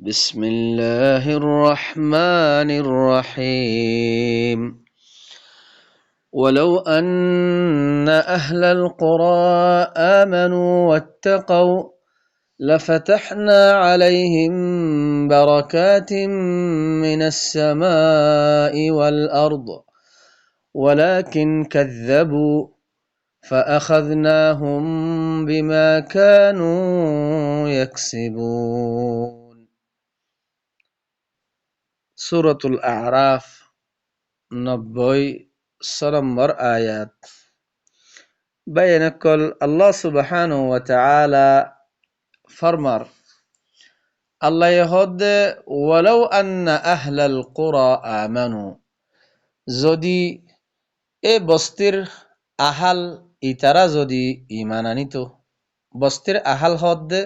بسم الله الرحمن الرحيم ولو أن أهل القرى آمنوا واتقوا لفتحنا عليهم بركات من السماء والأرض ولكن كذبوا فأخذناهم بما كانوا يكسبون সূরাতুল আ'রাফ ৯০ নম্বর আয়াত। বায়ানকল আল্লাহ সুবহানাহু ওয়া তাআলা ফরমার আল্লাহ ইহদে ওয়ালাউ আন্না আহলাল কুরা আমানু, যদি এ বস্তির আহাল ইতারা যদি ঈমান আনিত। বস্তির আহাল হদে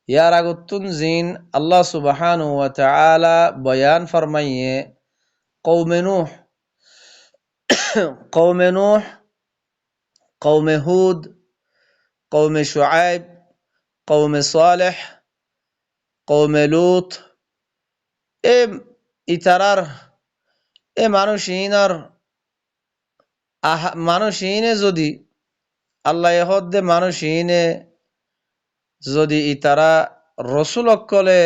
ইয়ার আগতুন জিন আল্লাহ সুবহানাহু ওয়া তাআলা বয়ান ফরমাইয়ে কওমে নূহ, কওমে হুদ, কওমে শুআইব, কওমে সালেহ, কওমে লূত, এ ইতারার এ মানুষইনে যদি আল্লাহ হদ্দে মানুষইনে যদি ইতারা রসুল অকলে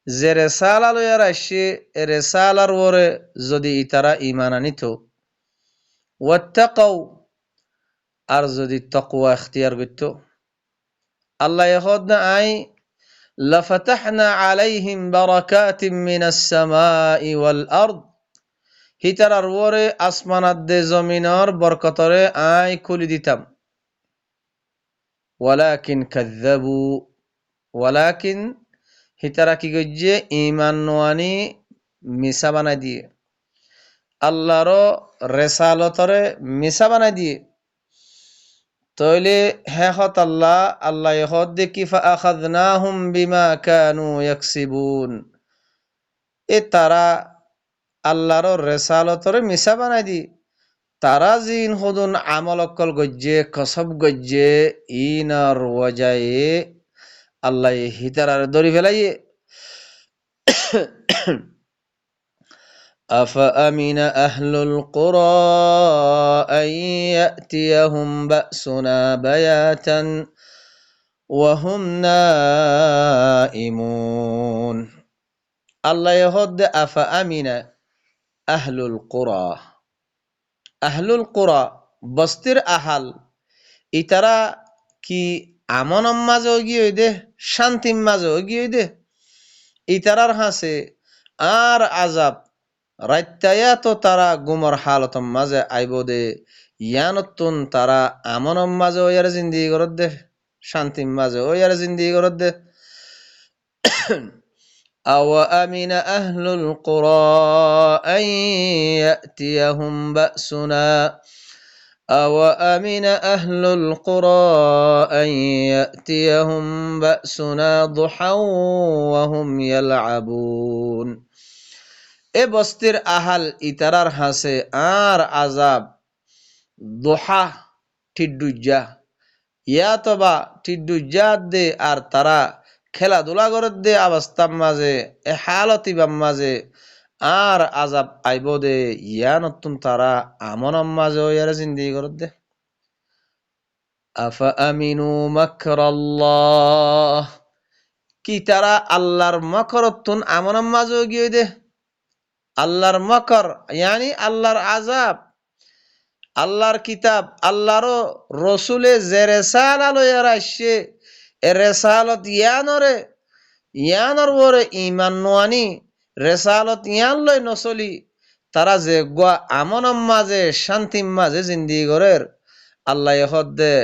যে রেসালা লইয়ার আসছে এ রেসালার ওরে যদি ইতারা ঈমান আনিত, ওয়াত্তাকাউ, আর যদি তাকওয়া ইখতিয়ার করত, আল্লাহ হদ্দে আই লাফাতাহনা আলাইহিম বারাকাতিম মিনাস সামাই ওয়াল আরদ, হিতারার ওরে আসমানাত দে জমিনর বরকতরে আই খুলি দিতাম। ওয়ালাকিন কাযযাবু, ওয়ালাকিন হিতারা কি গজ্জে ঈমান নোয়ানি মিছা বানাই দিয়ে, আল্লাহর রেসালতরে মিছা বানাই দিয়ে। তইলে হেহত আল্লাহ ইহদ দেখি ফাআখাযনাহুম বিমা কানু ইয়াকসিবুন, এ তারা আল্লাহর রেসালতরে মিছা বানাই দি তারা জিন হুদুন আমল অকল গজ্জে কসব গজ্জে ইনার ওয়াজায়ে আল্লাহ হিতারার দরি ফেলাইয়ে। أفأمن أهل القرى أن يأتيهم بأسنا بياتا وهم نائمون। الله يهد أفأمن أهل القرى, আহলুল কুরা বস্তির আহাল ইতারা কি আমনম মাঝে গিয়ে দে, শান্তির মাঝে গিয়ে দে। ইতারার হাসে আর আজাব রাত্যায়া তো তারা গুমর হালতম মাঝে আইব দে, ইয়ানতুন তারা আমনম মাঝে ওয়ার জিন্দিগি করত দে, শান্তির মাঝে ওয়ার জিন্দিগি করত দে। أَوَأَمِنَ أَهْلُ الْقُرَىٰ أَن يَأْتِيَهُم بَأْسُنَا أَوَأَمِنَ أَهْلُ الْقُرَىٰ أَن يَأْتِيَهُم بَأْسُنَا ضُحًى وَهُمْ يَلْعَبُونَ। এ বস্তির আহাল ইতারার হাসে আর আজাব দুহা টিড্ডুজ্জা, ইয়াতবা টিড্ডুজ্জা দে আর তারা খেলাধুলা করে দে অবস্থার মাঝে এ হালতিবাম মাঝে আর আজাব আইব দে, ইয়া নতুন তারা আমনম মাঝে ইয়ার জিন্দিগি করে দে। আফা আমিনু মাকরাল্লাহ, কি তারা আল্লাহর মকরতুন আমনম মাঝে গিয়ে দে। আল্লাহর মকর ইয়ানি আল্লাহর আজাব, আল্লাহর কিতাব, আল্লাহর রসুলে যে রেসালা লইয়ার আসছে এ রেসালত ইয়ানর ওরে ঈমান নোয়ানি রেসালত ইয়ান লই নচলি তারা যে গোয়া আমনম মাঝে শান্তির মাঝে জিন্দিগি করের, আল্লাহ হদ্দে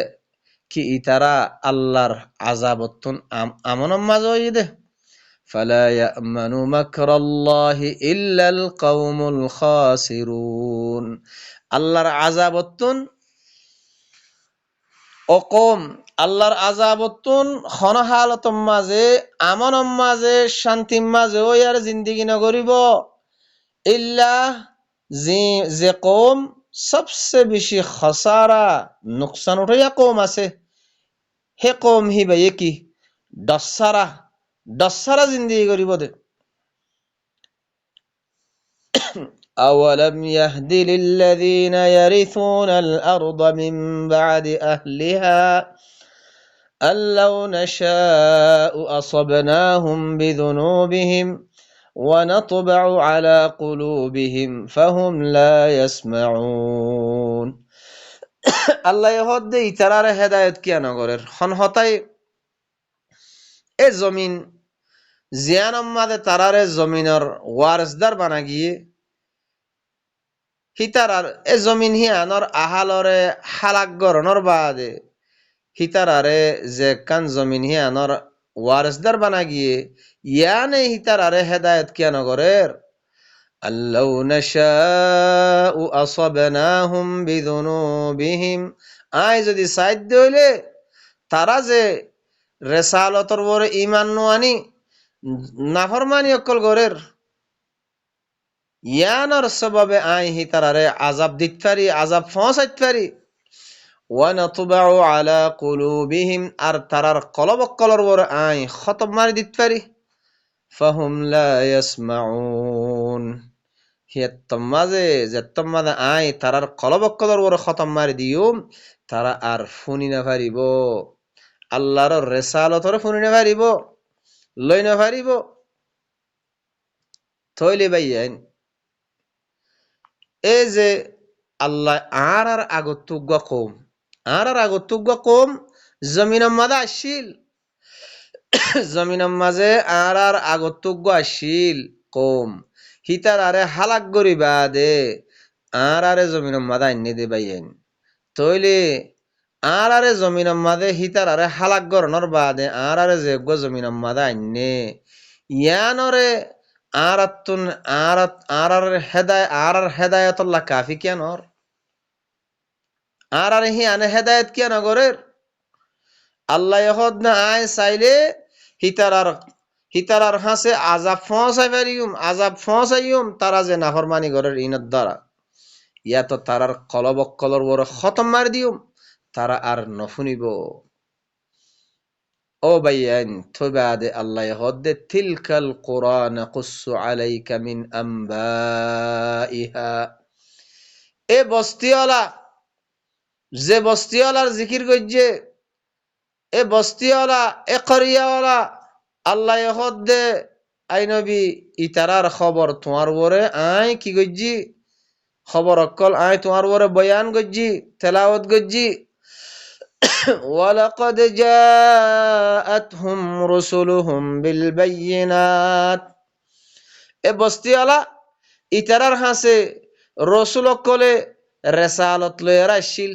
কি ইতারা আল্লাহর আজাবতুন আমনম মাঝে হই দে। ফালা ইয়ামানু মাকরাল্লাহি ইল্লাল কওমুল খাসিরুন, আল্লাহর আজাবতুন অকম, আল্লাহর আজাবতুন খনহালতম মাঝে আমনম মাঝে শান্তির মাঝে ওই আর জিন্দিগি নগরিব ইল্লা যে কম সবচেয়ে বেশি খসারা নুকসান উঠাইয়া কম আছে হে কম হিবাইয়ে কি ডসারা ডসারা জিন্দিগি করিব দে। أولم يهد للذين يرثون الأرض من بعد أهلها أن لو نشاء أصبناهم بذنوبهم ونطبع على قلوبهم فهم لا يسمعون আল্লাহ হদ্দে ইতারারে হেদায়েত কিয়া নগরের হন হতাই এ জমিন জিয়ান আম্মাদে তারারে জমিনের ওয়ারসদার বানা গিয়ে হিতারার এ জমিন হিয়ানর আহালরে হালাক গরণর বাদে হিতারারে যে কান জমিন হিয়ানর ওয়ারসদার বানা গিয়ে ইয়ানে হিতারারে হেদায়েত কিয়া নগরের আল্লাউ নাশাউ আসাবনাহুম বিযুনুবিহিম আয় যদি সাইদ হইলে তারা যে রেসালতর বরে ঈমান নোয়ানি নাফরমানি অকল গরের ইয়ানর সবাবে আই হিতারারে আযাব দিত পারি আযাব পৌঁছাইত পারি ওয়া নাতবাউ আলা কুলুবিহিম আর তারার কলব কলর বরে আই খতম মারি দিত পারি ফাহুম লা ইয়াসমাউন হিয়াত্তম মাঝে যেত্তম মাঝে আই তারার কলব কলর বরে খতম মারি দিউম তারা আর ফুনি না পারিব আল্লাহর রেসালতরে ফুনি না পারিব লই না পারিব থইলে বাইয়ান এই যে আল্লাহ আর আগতুগ্য কম আর আগতুগ্য কম জমিনের মাঝে আসিল জমিনের মাঝে আর আগতুগ্য আসিল কম হিতার আরে হালাক গরি বাদে আরে জমিনের মাঝে আইনে দে বাইয়েন তইলে আরে জমিনের মাঝে হিতার আরে হালাক গরণর বাদে আরে যোগ্য জমিনের মাঝে আইনে ইয়ানরে আরাতুন আর হেদায়তুল্লাহ কাফি কেনর আর হি আনে হেদায়ত কেন গরের আল্লাহ হদ না আয় চাইলে হিতারার হাসে আজাব ফসাই পারিম আজাব ফসাইম তারা যে নাফরমানি গরের ইনত দ্বারা ইয়া তো তারার কলবক কলর বড় খতম মার দিউম তারা আর নফুনিব ও বাইয়ান থবাদে আল্লাহ হদ্দে তিলকাল কুরআন কুসু আলাইকা মিন আম্বাইহা এ বস্তিওয়ালা যে বস্তিওয়ালার জিকির গজ্জে এ বস্তিওয়ালা এ করিয়াওয়ালা আল্লাহ হদ্দে আই নবী ইতারার খবর তোমার বরে আই কি গজ্জি খবর অকল আই তোমার বরে বয়ান গজ্জি তেলাওয়াত গজ্জি ওয়ালাকাদ জাআতহুম রুসুলুহুম বিল বাইয়িনাত এ বস্তিওয়ালা ইতারার হাসে রসুল অকলে রেসালত লইয়ার আসিল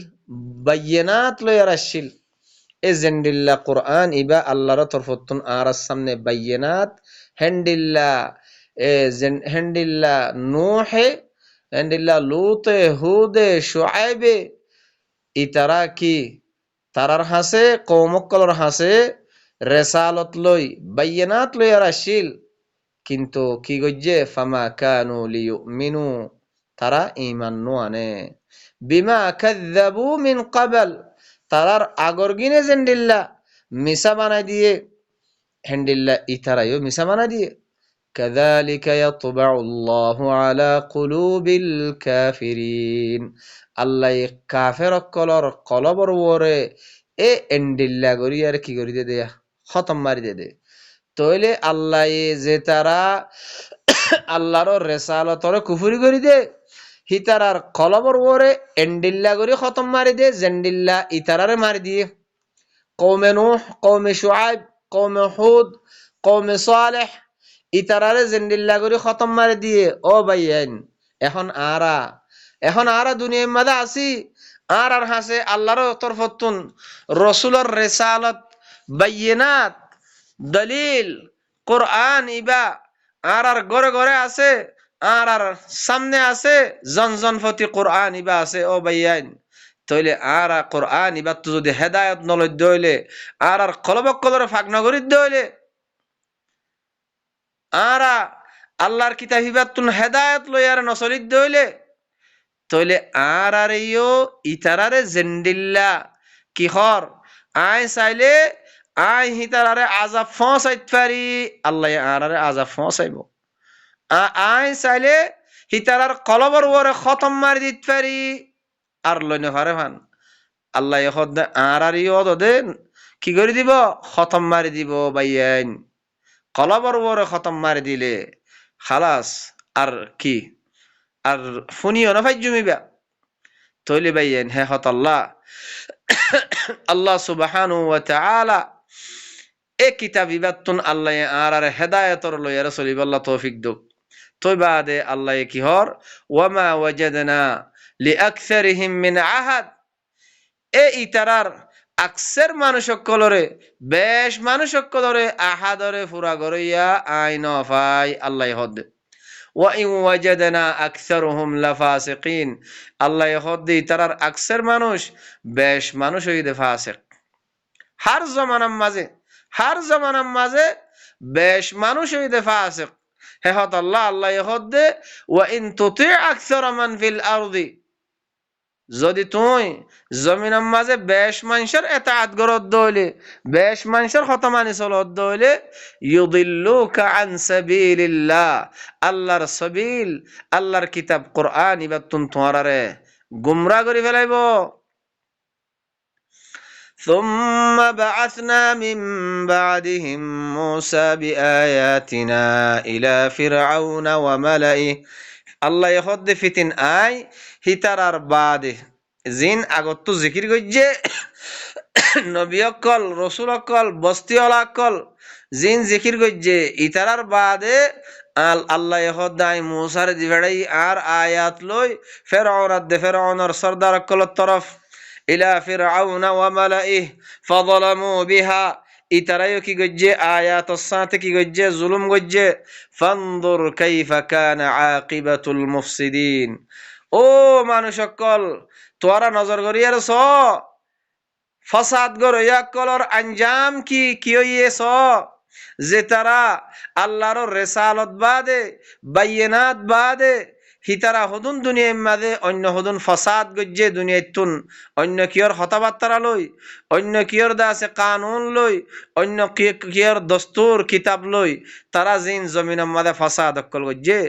বাইয়িনাত লইয়ার আসিল এ জেন্ডিল্লা কোরআন ইবা আল্লাহর তরফতুন আর সামনে বাইয়িনাত হেন্ডিল্লা হেন্ডিল্লা নূহে হেন্ডিল্লা লুতে হুদে শুআইবে ইতারা কি তারার হাসে কৌমকলর হাসে রেসালত লই বাইয়িনাত লইয়ার আসিল কিন্তু কি গজ্জে ফামা কানু লিয়ুমিনু তারা ঈমান নো আনে বিমা কাযযাবু মিন ক্বাবল তারার আগর গিনে জেন্ডিল্লা মিসা বানাই দিয়ে হেন্ডিল্লা ইতারায়ও মিসা বানাই দিয়ে কাযালিকা ইয়াতবাউ আল্লাহু আলা কুলুবিল কাফিরিন আল্লাহ কাফের কলর কলবর ওরে এ এন্ডিল্লা গরি আর কি করি দে দেয়া খতম মারি দে তইলে আল্লাহ যে তারা আল্লাহর রেসালতরে কুফরি করি দে হিতারার কলবর ওরে এন্ডিল্লা গরি খতম মারি দে জেন্ডিল্লা ইতারারে মারি দিয়ে কওমে নূহ কওমে শুআইব কওমে হুদ কওমে সালেহ ইতারারে জেন্ডিল্লা গরি খতম মারি দিয়ে ও ভাইয়ান এখন আরা দুনিয়ার মাঝে আসি আর হাসে আল্লাহর তরফতুন রসুলর রেসালত বাইয়িনাত দলিল কোরআন ইবা আর ঘরে ঘরে আছে আর সামনে আছে জন প্রতি কোরআন ইবা আছে ও ভাইয়ান তইলে আর কোরআন ইবা তো যদি হেদায়ত নলই দইলে আর কলবক কলরে ফাঁক নগরী দইলে আর আল্লাহর কিতাব হিবাতুন হেদায়ত লইয়ার নসলিত দইলে তইলে আর ইতারারে জেন্ডিল্লা কিহর আয় চাইলে আই হিতারারে আজাব ফসাইত পারি, আল্লাহ আরারে আজাব ফসাইব। আই চাইলে হিতারার কলবর ওরে খতম মারি দিত পারি, আর লইনে পারে ভান আল্লাহ হদ আর ইয়দ দেন কি করে দিব, খতম মারি দিব বাইয়াইন। কলবর ওরে খতম মারি দিলে খালাস, আর কি আর ফুনিও না ভাই জমিবা। তৈলি বাইয়াইন হে হত আল্লাহ আল্লাহ সুবহানাহু ওয়া তাআলা এ কিতাব ইবাতুন আল্লাহ আর হেদায়েতর লইয়ার চলিব আল্লাহ তৌফিক দো। তই বাদে আল্লাহ কি হর ওয়ামা ওয়াজাদনা লিআকসারিহিম মিন আহাদ, এ ইতারার আকসের মানুষ সকলরে বেশ মানুষ সকলরে আহাদরে ফুরা গরইয়া আইন ফাই আল্লাহ হদ। ওয়া ইন ওয়াজাদনা আকসারুহুম লাফাসিকিন, আল্লাহ হদ ইতারার আকসের মানুষ বেশ মানুষ হইতে ফাসিক। হার জমানার মাঝে হার জমানার মাঝে বেশ মানুষ হইতে ফাসিক। হে হত আল্লাহ আল্লাহ হদ ওয়া ইন তুতি আকসার মান ফিল আরদি, যদি তুই জমিনের মাঝে বেশ মানুষের এতাআত গরদ দইলে, বেশ মানুষের কথা মানি চলত দইলে, ইউদিল্লুকা আন সাবিলিল্লাহ, আল্লাহর সাবিল আল্লাহর কিতাব কোরআন ইবাতুন তোরারে গুমরা করি ফেলাইব। ثم بعثنا من بعدهم موسى بآياتنا إلى فرعون وملئه, আল্লাহ হদ্দে ফিতিন আই হিতারার বাদে জিন আগত জিকির গজ্জে নবী অকল রসুল অকল বস্তিওয়ালা অকল জিন জিকির গজ্জে ইতারার বাদে আল্লাহ হদ্দাই মুসার দিবেড়াই আর আয়াত লই ফেরাউনের সর্দার অকলের তরফ ইলা ফিরআউনা ওয়া মালাইহি ফাযালামু বিহা, ইতারায়ও কি গজ্জে আয়াত সাথে কি গজ্জে জুলুম গজ্জে। ফানদুর কাইফা কানা আকিবাতুল মুফসিদিন, ও মানুষ সকল তোরা নজর করিয়ার স ফসাদ গর ইয়াকলর আঞ্জাম কি কি হইয়েছ, যে তারা আল্লাহর রেসালত বাদে বাইয়িনাত বাদে হিতারা হদুন দুনিয়ার মাঝে অন্য হদুন ফসাদ গজ্জে দুনিয়াতুন অন্য কিয়র হতাবার্তারা লই, অন্য কিয়র দাসে কানুন লই, অন্য কিয়র দস্তুর কিতাব লই, তারা জিন জমিনের মাঝে ফসাদ অকল গজ্জে।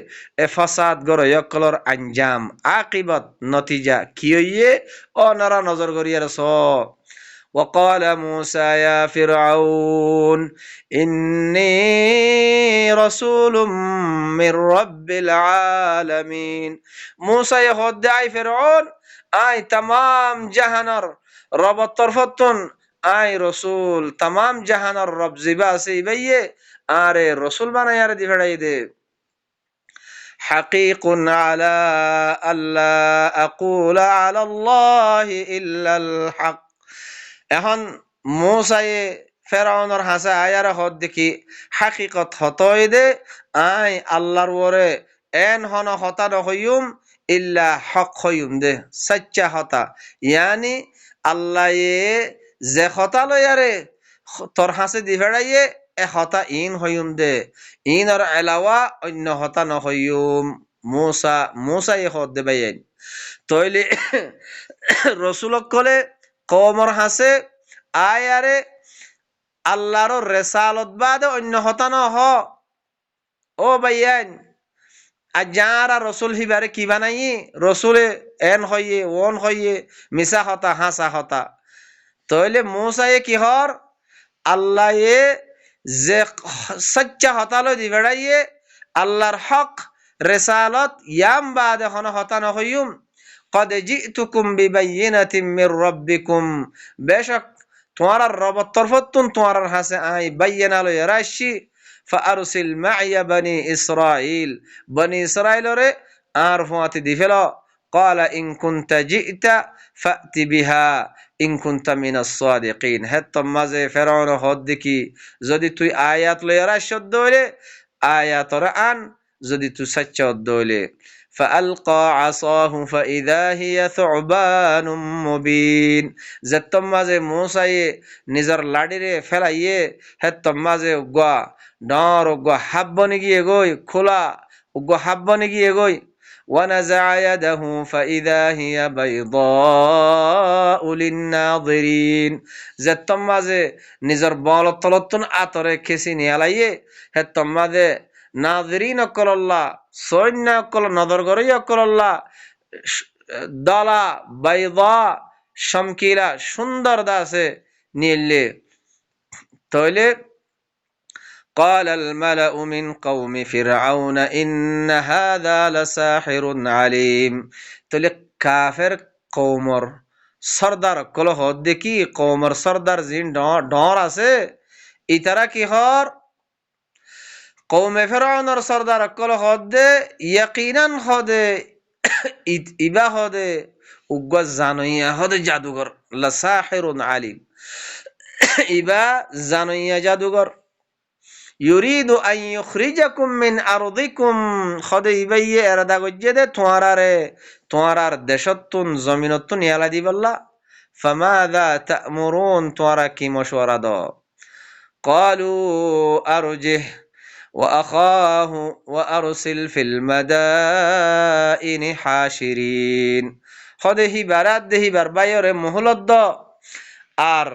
এ ফসাদ গর ইয়াকলর আঞ্জাম আকিবত নতিজা কি হইয়ে ও নারা নজর করিয়ার স। وقال موسى يا فرعون إني رسول من رب العالمين, موسى يهود আই ফেরআউন আই तमाम জাহানের রব তরফতন, আই রসুল तमाम জাহানের রব জিবা আছে ইবাইয়ে আরে রসুল বানাই আর দিফাড়াই দে। حقيق على ألا أقول على الله إلا الحق, এখন মুসায়ে ফেরাউনের হাসে আয়ার হদ দেখি হাকিকত হতই দে আই আল্লাহর ওরে এন হন হতা নহইম ইল্লা হক হইম দে সচ্চা হতা, ইয়ানি আল্লাহ যে হতা লয়ারে তোর হাসে দি ফেড়াইয়ে এ হতা ইন হইম দে, ইনর এলাওয়া অন্য হতা নহইম। মুসা এ হদ দে বাইন তইলে রসুলক কলে কমর হাসে আয়ারে আল্লাহর রেসালত বাদে অন্য হতা নহ। ও বাইয়ান আর যারা রসুল হিবারে কি বানাই রসুলে এন হইয়ে ওন হইয়ে মিশা হতা হাসা হতা, তইলে মুসায়ে কি হর আল্লাহ যে সচ্চা হতালো দি বেড়াইয়ে আল্লাহর হক রেসালত ইয়াম বাদে হন হতা নহইম। قد جئتكم ببينة من ربكم, বেশক তোমার রব তরফতুন তোমার হাসে আই বাইয়িনা লই রাশি। فأرسل معي بني إسرائيل, بني إسرائيل রে আর ফুয়াতে দিফেল। قال إن كنت جئت فأت بها إن كنت من الصادقين, হেত মাঝে ফেরাউন হদ দেখি যদি তুই আয়াত লই রাশি দইলে আয়াতর আন, যদি তুই সচ্চা দইলে। فألقى عصاه فإذا هي ثعبان مبين, যেতম মাঝে মুসায়ে নিজের লাড়িরে ফেলাইয়ে হেতম মাঝে উগা ডর উগা হাব্বনে গিয়ে গই খোলা উগা হাব্বনে গিয়ে গই ونزع يده فإذا هي بيضاء للناظرين زتم مازه نزر بالت تلتن আতরে খেসি নিয়ালাইয়ে হেতম মাঝে নাজরিন অকল আল্লাহ সৈন্য অকল নজর করে অকল আল্লাহ দলা বাইদা শামকিলা সুন্দর দাসে নিলে তাইলে قال الملأ من قوم فرعون إن هذا لساحر عليم তাহলে কাফের কওমর সর্দার কল হদ দেখি কওমর সর্দার জিন ডর আছে ইতারা কি হর কওমে ফিরআউনের সর্দার কল হদে ইয়াকিনান হদে ইবা হদে উগ্র জানুইয়া হদে জাদুঘর লাসাহিরুন আলিম ইবা জানুইয়া জাদুঘর ইউরিদু আন ইউখরিজাকুম মিন আরদিকুম খদে ইবাইয়ে এরাদা গজ্জেদে তোয়ারার দেশতুন জমিনতুন ইয়ালা দিবাল্লা ফামাযা তা'মুরুন তোয়ারা কি মশওয়ারা দ ক্বালু আরজিহ ওয়া আখাহু ওয়া আরসিল ফিল মাদাইনি হাশিরিন খদে হিবারাত দেহিবার বাইরে মুহলত দ আর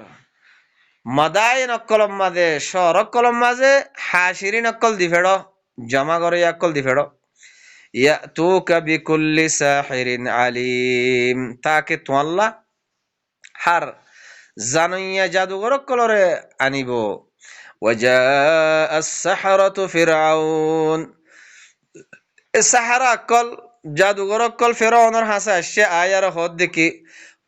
মাদাইন অকলম মাঝে শহর অকলম মাঝে হাসিরিন অকল দি ফেড়ো জমা করে অকল দি ফেড়ো ইয়াতুকা বিকুল্লি সাহিরিন আলিম তাকে তোয়াল্লা হার জানুইয়া জাদুঘর অকলরে আনিব ওয়াজা আস-সাহারাতু ফিরআউন সাহারা অকল জাদুঘর অকল ফিরআউনের হাসে আসে আয়ার হদ দেখি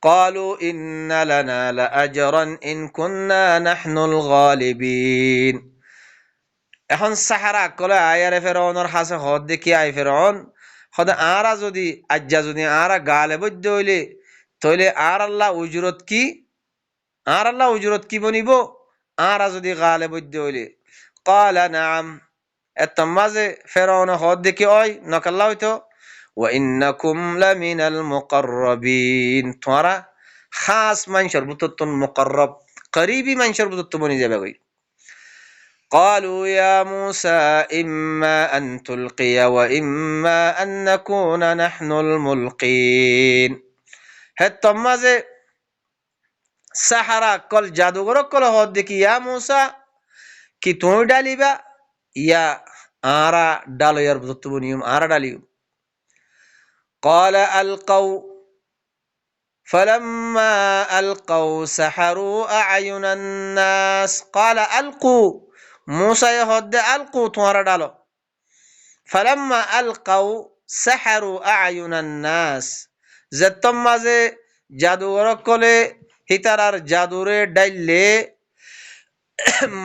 قالوا إن لنا لأجرا إن كنا نحن الغالبين এখন সাহারা কলে আয়ারে ফেরাউনের হাসে হদ দেখি আই ফেরাউন হদে আরা যদি আজ্জা যদি আরা গালে বৈদ্য হইলে তইলে আর আল্লাহ উজরত কি বনিব আরা যদি গালে বৈদ্য হইলে ক্বালা নাম এত মাঝে ফেরাউন হদ দেখি ওই নকাল্লা হইতো وإنكم لمن المقربين ترى خاص من شربت مقرب قريبي من شربت بني زبغي قالوا يا موسى إما أن تلقي وإما أن نكون نحن الملقين هتمازه سحرا كل جادوگر كل هود دکی يا موسى কি তুমি ডালিবা ইয়া আরা ডালো ইয়ার বুঝতে বনিয়ম আরা ডালিও قال ألقوا فلما ألقوا سحروا أعين الناس قال ألقوا موسى يهد ألقوا توارا دالو فلما ألقوا سحروا أعين الناس زتم مازه জাদুঘর কলে হিতারার জাদুরে ডাইলে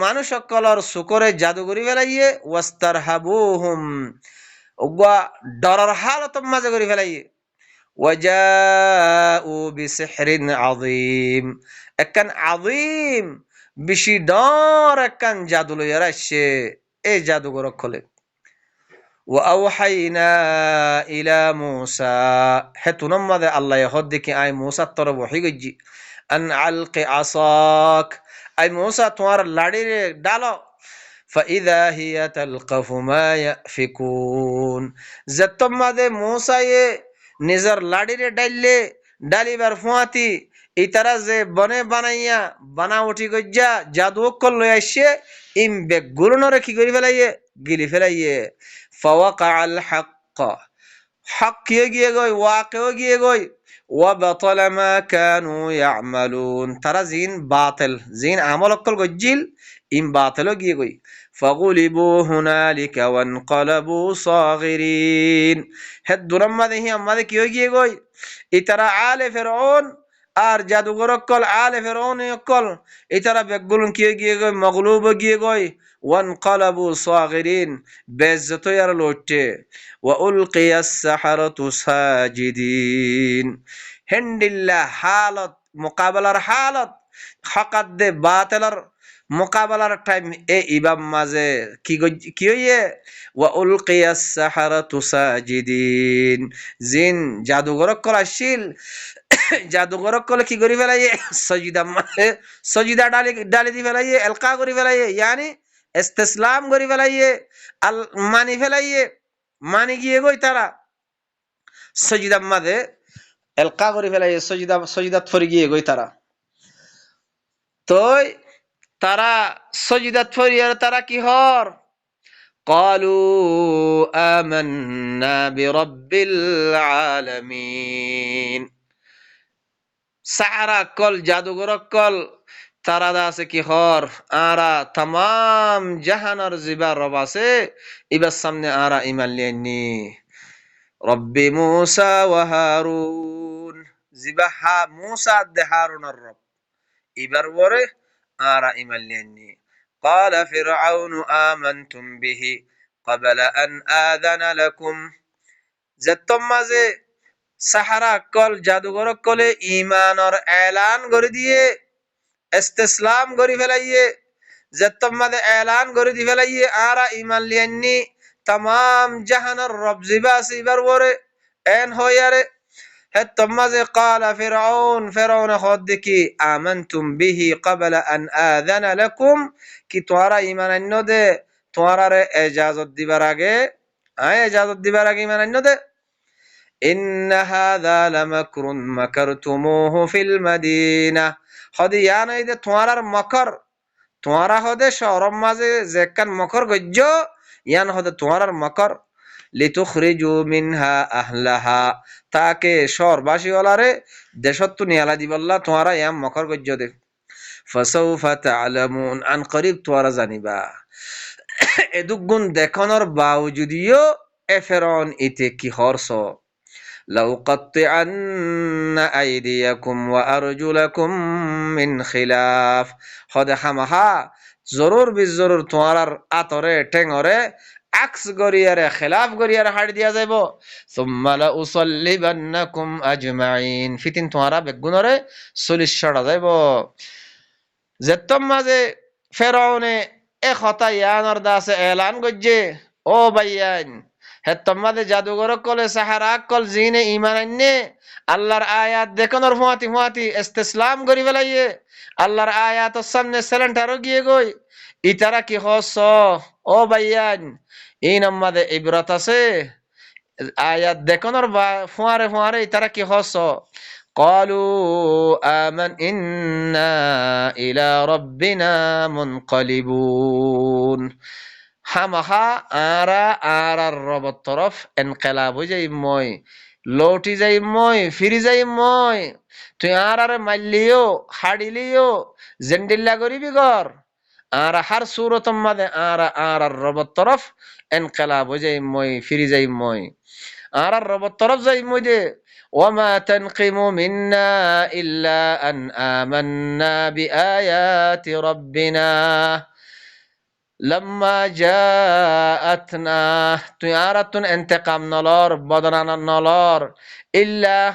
মানুষ সকলর সুকরে জাদুগরি ফেলাইয়ে ওয়াস্তারহাবুহুম ওগা ডরার হালত মাঝে করে ফেলাইয়ে ওয়াজাউ বিসিহরিন আযীম একখান আযীম বেশি ডর একখান জাদু লইয়া আসছে এই জাদুঘর খোলে ওয়াওহাইনা ইলা মূসা হেতুনম মাদে আল্লাহ হদ দেখি আই মূসা তরফ ওহি গজি আন আলকি আসাক আই মূসা তোমার লাড়ি রে ডালো فإذا هي تلقف ما يأفكون زتم ماده موسى نظر লাড়ি রে ডাইলে ডালিবার ফুয়াতি ইতারা যে বনে বানাইয়া বানা উঠি গজ্জা জাদু কল লই আসছে ইম বেগুলনরে কি করি ফেলাইয়ে গিলি ফেলাইয়ে ফাওয়াকা আল হক হক গিয়ে গই ওয়াকিও গিয়ে গই ওয়াবাতাল মা কানু ইয়ামালুন তারা জিন আমল কল গজ্জিল ইম বাতিলও গিয়ে গই فغلبوا هنالك وانقلبوا صاغرين هدرم ماذا ماذا كيو গিয়ে গই ইতারা আলে ফিরআউন আর জাদুঘর কল আলে ফিরআউন কল ইতারা বেগুলন গিয়ে গই মগলুব গিয়ে গই وانقلبوا صاغرين বেজ্জত ইয়ার লোটে وألقي السحرة ساجدين হেন্ডিল্লাহ হালত মুকাবালার হালত হকাত দে বাতিলার মুকাবালার টাইম এ ইবাম মাঝে কি হইয়ে ওয়া উলকিয়াস সাহারাতু সাজিদিন জিন জাদুঘর কল আসিল জাদুঘর কল কি করি ফেলাইয়ে সজিদা ডালি দি ফেলাইয়ে এলকা করি ফেলাইয়ে ইয়ানি ইস্তিসলাম করি ফেলাইয়ে মানি ফেলাইয়ে মানি গিয়ে গই তারা সজিদার মাঝে এলকা করে ফেলাই সজিদাত ফরি গিয়ে গই তারা তো তারা সজিদাত ফরি আর তারা কি হর قالوا آمنا برب العالمين সাহারা কল জাদুঘর কল তারা আছে কি হর আরা তাম জাহানার জিবা রব আছে এবার সামনে আরা ইমান লিয়ানি রব্বি মুসা ওয়া হারুন জিবা হা মুসা দে হারুনের রব এবার পরে আরা ইমান লিয়ানি قال فرعون آمنتم به قبل أن آذن لكم যেতম মাঝে সাহারা কল জাদুঘর কলে ইমানর এলান করে দিয়ে ইস্তিসলাম করে ফেলাইয়ে যেতম মাঝে এলান করে দি ফেলাইয়ে আরা ইমান লিয়ানি তাম জাহানের রব জিবা আছে এবার পরে এন হইয়ারে হেতম মাঝে قال فرعون خود দেখি آمنتم به قبل أن آذن لكم কি তোরা ইমান আন্য দে তোরারে ইজাজত দিবার আগে ইজাজত দিবার আগে ইমান আন্য দে إن هذا لمكر مكرتموه في المدينة হদি ইয়ান এই যে তোরার মকর তোরা হদে শহরম মাঝে যেকান মকর গজ্জ ইয়ান হদে তোরার মকর লিতুখরিজু মিনহা আহলাহা তাকে শহরবাসী ওলারে দেশত্ব নিয়ালা দিবল্লা তোরা ইয়াম মকর গজ্জ দে ফাসাউফা তা'লামুন আন করিব তোরা জানিবা এদুগুণ দেখানোর বাউজুদিও এ ফেরন ইতে কি হরস لأقطعن أيديكم وأرجلكم من خلاف হদে হামাহা জরুর বিজরুর তোমার আতরে টেঙরে আক্স গরিয়ারে খেলাফ গরিয়ারে হাড় দিয়া যাইব সুম্মা লাউসাল্লিবান্নাকুম আজমাইন ফিতিন তোমারা বেগুনরে চল্লিশ ছড়া যাইব যেতম মাঝে ফেরাউনে এ কথা ইয়ানর দাসে এলান গজ্জে ও বাইয়ান হেতম মাঝে জাদুঘর কলে সাহারা কল জিনে ইমান আন্নে আল্লাহর আয়াত দেখানোর ফুয়াতি ইস্তিসলাম করি ফেলাইয়ে আল্লাহর আয়াতের সামনে সেলেন্টারও গিয়ে গই ইতারা কি হস ও বাইয়ান এই নম্মাদে ইবরত আছে আয়াত দেখানোর ফুয়ারে ইতারা কি হস قالوا إنا إلى ربنا منقلبون হামাহা আরার রবর তরফ এনকেলাব হয়ে যাই মই লৌটি যাই মই ফিরি যাই মই তুই আরে মারলিও হাড়িলিও জেন্ডিল্লা করিবি গর আর হার সুরতম মাদে আরার রবর তরফ এনকেলাব হয়ে যাই মই ফিরি যাই মই আরার রবর তরফ যাই মই দে وما تنقم منا إلا أن آمنا بآيات ربنا لما جاءتنا تيارة انتقام نلار بدرنا نلار إلا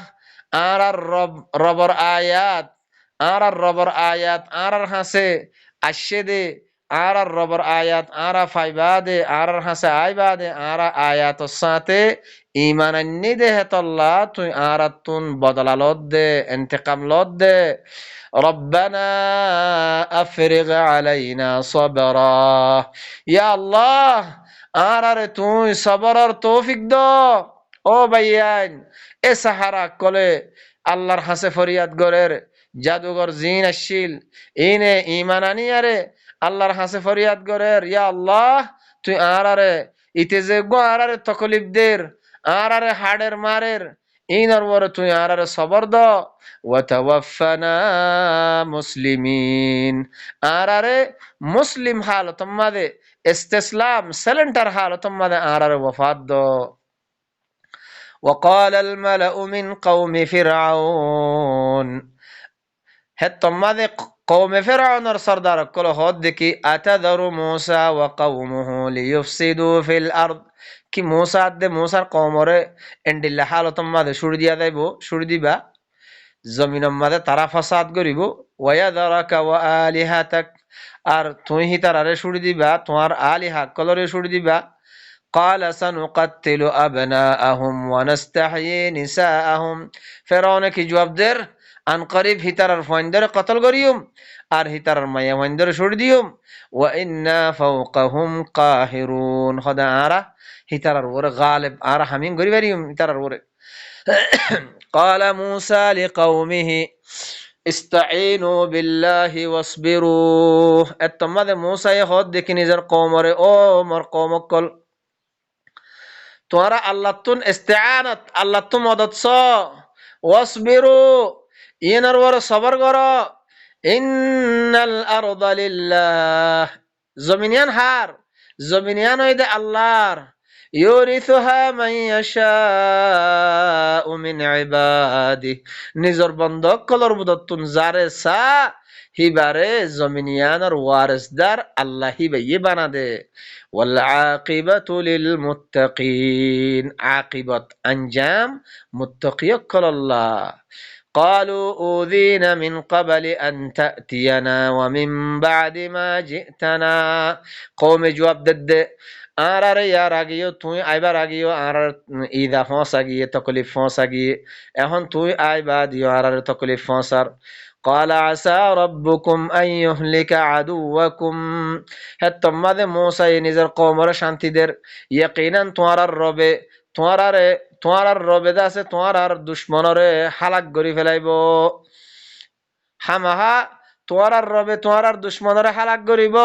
أرى الربر آيات أرى الربر آيات أرى الحسي الشدي أرى الربر آيات أرى فايبادي أرى الحسي عيبادي أرى آيات الساتي إيمان النده الله تيارة بدل لود انتقام لود ربنا أفرغ علينا صبرا يا الله আরারে তুই সবরের তৌফিক দাও ও ভাইয়ান এ সাহারা কলে আল্লাহর হাসে ফরিয়াদ গরের জাদুঘর জিন আসিল ইনে ঈমান আনিয়ারে আল্লাহর হাসে ফরিয়াদ গরের ইয়া আল্লাহ তুই আরারে ইতে যে গো আরারে তকলিফ দের আরারে হাড়ের মারের ইনর বরে তুই আরারে সবর দাও ওয়াতাওয়াফানা মুসলিমিন আরারে মুসলিম হালত মাদে ইস্তিসলাম সেলেন্টার হালত মাদে আরারে ওয়াফাত দো وقال الملأ من قوم فرعون হেতম মাদে قوم فرعون সরদার কল হদ দেখি আতাদারু মুসা ওয়া কওমুহু লিয়ুফসিদু ফিল আরদ কি মুসা দে মুসার কওমরে এন্ডিল্লা হালতম মাদে ছুড়ি দিয়া যাইব ছুড়ি দিবা জমিনের মাঝে তারা ফাসাদ করিব ওয়ায়াদারাকা ওয়া আলিহাতাক আর তুই তারারে ছুড়ি দিবা তোমার আলিহা কলরে ছুড়ি দিবা قال سنقتل أبناءهم ونستحيي نساءهم ফেরাউন কি জবাব দের আন করিব হিতারার ফাইন্দারে কতল করিয়ুম আর হিতারার মায়া ফাইন্দারে ছুড়ি দিয়ুম ওয়া ইন্না ফাওকাহুম কাহিরুন খোদা আরা হিতারার ওরে গালিব আর হামিম করি পারিয়ুম হিতারার ওরে قال موسى لقومه استعينوا بالله واصبروا اتمد موسى يهود ديك نزر قومر او مر قومكل তোমরা আল্লাহতুন ইস্তিআনাত আল্লাহতু মদদ ছ ওয়াসবিরু ইনার ওর সবর করো ইন্নাল আরদা লিল্লাহ জমিনিয়ান হার জমিনিয়ান হইদে আল্লাহর ইউরিসুহা মান ইয়াশাউ মিন ইবাদি নিজর বন্ধক কলর বুদতুন জারে সা হিবারে জমিনিয়ানর ওয়ারিসদার আল্লাহ হিবাইয়ে বানা দে والعاقبة للمتقين عاقبة أنجام متقيك الله قالوا أوذينا من قبل أن تأتينا ومن بعد ما جئتنا قوم جواب ضد আরারে ইয়ার আগিও তুই আইবার আগিও আরার ইদা ফসা গিয়ে তকলিফ ফসা গিয়ে এখন তুই আইবা দিও আরারে তকলিফ ফসার قال عسى ربكم أن يهلك عدوكم হেতম্মাদে মোসা নিজের কওমের শান্তিদের ইয়াকিনান তোমার রবে তোমার রবে আছে তোমার দুশমনরে হালাক করি ফেলাইব হামাহা তোমার রবে তোমার দুশমনরে হালাক করিব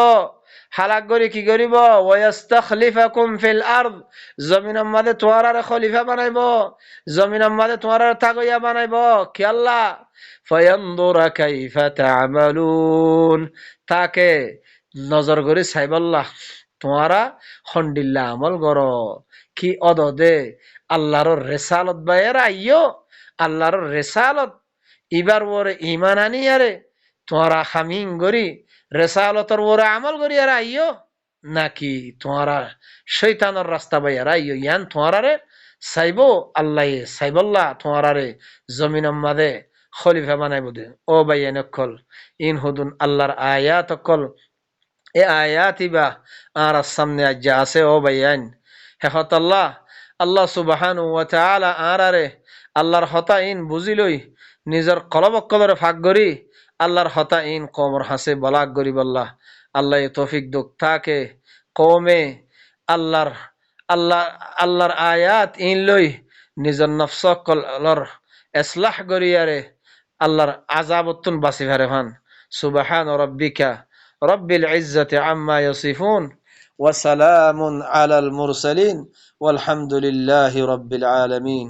হালাক করি কি করিব ওয়াস্তাখলিফাকুম ফিল আরদ জমিনের মধ্যে তোমার খলিফা বানাইব জমিনের মধ্যে তোমার তাগইয়া বানাইব কি আল্লাহ ফায়ানদুরা কাইফা তা'মালুন তাকে নজর করে সাইবাল্লাহ তোমারা হন্ডিল্লা আমল করো কি অদদে আল্লাহর রেসালত বাইরা আইয়ো আল্লাহর রেসালত ইবার ওরে ঈমান আনিয়ারে তোমারা হামিং গরি রেসালতর ওরে আমল করি আর আইয়ো নাকি তোমারা শয়তানের রাস্তা বাইরা আইয়ো ইয়ান তোমারে সাইবো আল্লাহ সাইবাল্লাহ তোমারে জমিনের মাঝে খলিফা বানাইব দে ও বাইয়ান কল ইন হুদুন আল্লাহর আয়াত কল এ আয়াতিবা আর সামনে আজ্জা আছে ও বাইয়ান হেখত আল্লাহ সুবহানাহু ওয়া তাআলা আরারে আল্লাহর হতা ইন বুঝিলই নিজের কলবকলরে ফাঁক গরি আল্লাহর হতা ইন কমর হাসে বলাক গরি বল্লাহ আল্লাহ তৌফিক দুক তাকে কওমে আল্লাহর আল্লাহর আয়াত ইন লই নিজের নফস কলর ইসলাহ গরিয়ারে আল্লাহর আযাবতুন বাসি ভারে ভান সুবহান রাব্বিকা রব্বিল ইজ্জাতি আম্মা ইয়াসিফুন ওয়া সালামুন আলাল মুরসালিন والحمد لله رب العالمين